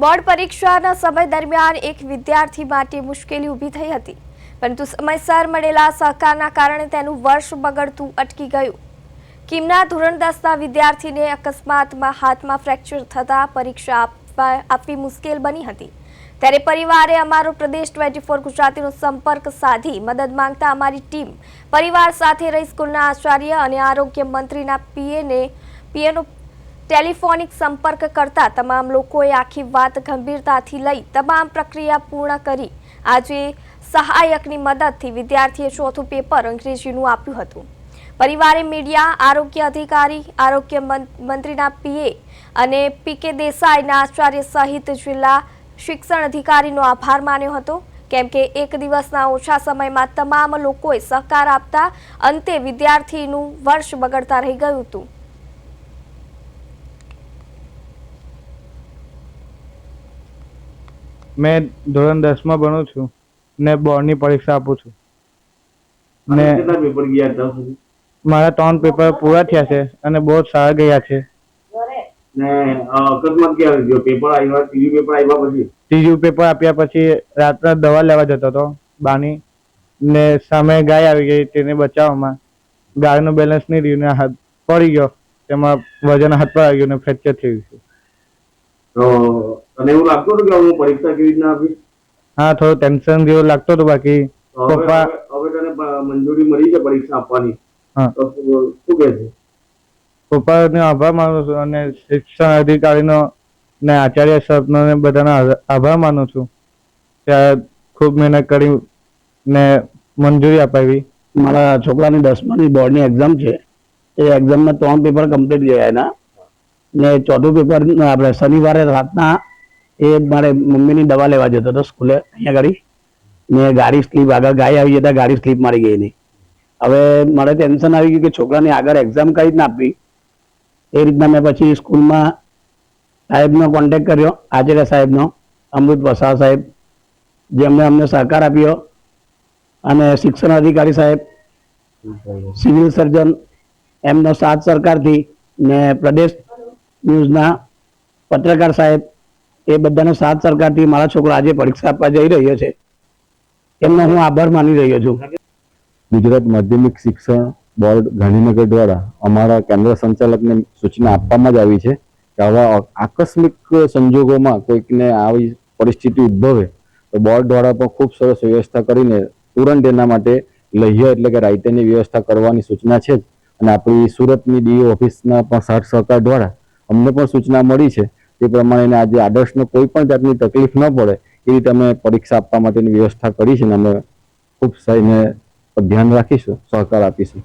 Board પરીક્ષાના સમય દરમિયાન એક વિદ્યાર્થી માટે મુશ્કેલી ઊભી થઈ હતી, પરંતુ સમયસર મળેલા સહકારના કારણે તેનું વર્ષ બગડતું અટકી ગયું। કીમના ધોરણ 10ના વિદ્યાર્થીને અકસ્માતમાં હાથમાં ફ્રેક્ચર થતાં પરીક્ષા આપવી મુશ્કેલ બની હતી। ત્યારે પરિવારે અમારો પ્રદેશ 24 ગુજરાતીનો સંપર્ક સાધી મદદ માંગતા અમારી ટીમ પરિવાર સાથે રહી સ્કૂલના આચાર્ય અને આરોગ્ય મંત્રીના પીએનો ટેલિફોનિક સંપર્ક કરતા તમામ લોકોએ આખી વાત ગંભીરતાથી લઈ તમામ પ્રક્રિયા પૂર્ણ કરી આજે સહાયકની મદદથી વિદ્યાર્થીએ ચોથું પેપર અંગ્રેજીનું આપ્યું હતું। પરિવારે મીડિયા, આરોગ્ય અધિકારી, આરોગ્ય મંત્રીના પીએ અને પીકે દેસાઈના આચાર્ય સહિત જિલ્લા શિક્ષણ અધિકારીનો આભાર માન્યો હતો, કેમ કે એક દિવસના ઓછા સમયમાં તમામ લોકોએ સહકાર આપતા અંતે વિદ્યાર્થીનું વર્ષ બગડતા રહી ગયું હતું। मैं ધોરણ 10 માં ભણું છું ને બોર્ડની પરીક્ષા આપું છું ને કેટલા પેપર ગયા હતા? મારા 3 પેપર પૂરા થયા છે અને બહુ સારા ગયા છે ને અકસ્માત ક્યારે થયો? પેપર આવ્યા, ત્રીજું પેપર આવ્યા પછી? ત્રીજું પેપર આપ્યા પછી રાત્રે દવા લેવા જતો હતો બાની ને સામે ગાય આવી ગઈ, તેને બચાવવામાં ગાયનું બેલેન્સ નહીં રહ્યું ને હાથ પડી ગયો, તેમાં વજન હાથ પર આવી ગયું ને ફ્રેક્ચર થઈ ગયું। તો તને એવું લાગતું હતું કે હું પરીક્ષા કેવી રીતના આપીશ? હા, થોડું ટેન્શન જેવું લાગતું હતું, બાકી પપ્પા હવે તને મંજૂરી મળી છે પરીક્ષા આપવાની, હા તો શું કહે છે? પપ્પાનો આભાર માનું છું અને શિક્ષણ અધિકારીનો ને આચાર્ય સાહેબનો ને બધાનો આભાર માનું છું। ત્યાં ખૂબ મહેનત કરી ને મંજૂરી અપાવી। મારા છોકરાની 10માની બોર્ડની એક્ઝામ છે, એ એક્ઝામમાં 3 પેપર કમ્પ્લીટ ગયા એના ને ચોથું પેપર આપણે શનિવારે રાતના એ મારે મમ્મીની દવા લેવા જતો હતો સ્કૂલે અહીંયા ગાડી ને ગાડી સ્લીપ આગળ ગાય આવી જતા ગાડી સ્લીપ મારી ગઈ એની। હવે મારે ટેન્શન આવી ગયું કે છોકરાની આગળ એક્ઝામ કઈ રીતના આપવી, એ રીતના મેં પછી સ્કૂલમાં સાહેબનો કોન્ટેક્ટ કર્યો, આચાર્ય સાહેબનો, અમૃત વસાવા સાહેબ, જેમણે અમને સહકાર આપ્યો, અને શિક્ષણ અધિકારી સાહેબ, સિવિલ સર્જન, એમનો સાથ સરકારથી ને પ્રદેશ ન્યૂઝના પત્રકાર સાહેબ, એ બધાનો સાથ સરકારથી મારા છોકરો આજે પરીક્ષા આપવા જઈ રહ્યો છે, એમનો હું આભાર માની રહ્યો છું। ગુજરાત માધ્યમિક શિક્ષણ બોર્ડ ગાંધીનગર દ્વારા અમારા કેન્દ્ર સંચાલકને સૂચના આપવામાં જ આવી છે કે આવા આકસ્મિક સંજોગોમાં કોઈકને આવી પરિસ્થિતિ ઉદ્ભવે તો બોર્ડ દ્વારા પણ ખૂબ સરસ વ્યવસ્થા કરીને તુરંત એના માટે લહ્ય એટલે કે રાયતાની વ્યવસ્થા કરવાની સૂચના છે જ। અને આપણી સુરતની ડીઓ ઓફિસના પણ સાથ સહકાર દ્વારા અમને પણ સૂચના મળી છે, તે પ્રમાણે આજે આદર્શને કોઈ પણ જાતની તકલીફ ન પડે એ રીતે અમે પરીક્ષા આપવા માટેની વ્યવસ્થા કરી છે અને અમે ખૂબ સારી ધ્યાન રાખીશું, સહકાર આપીશું।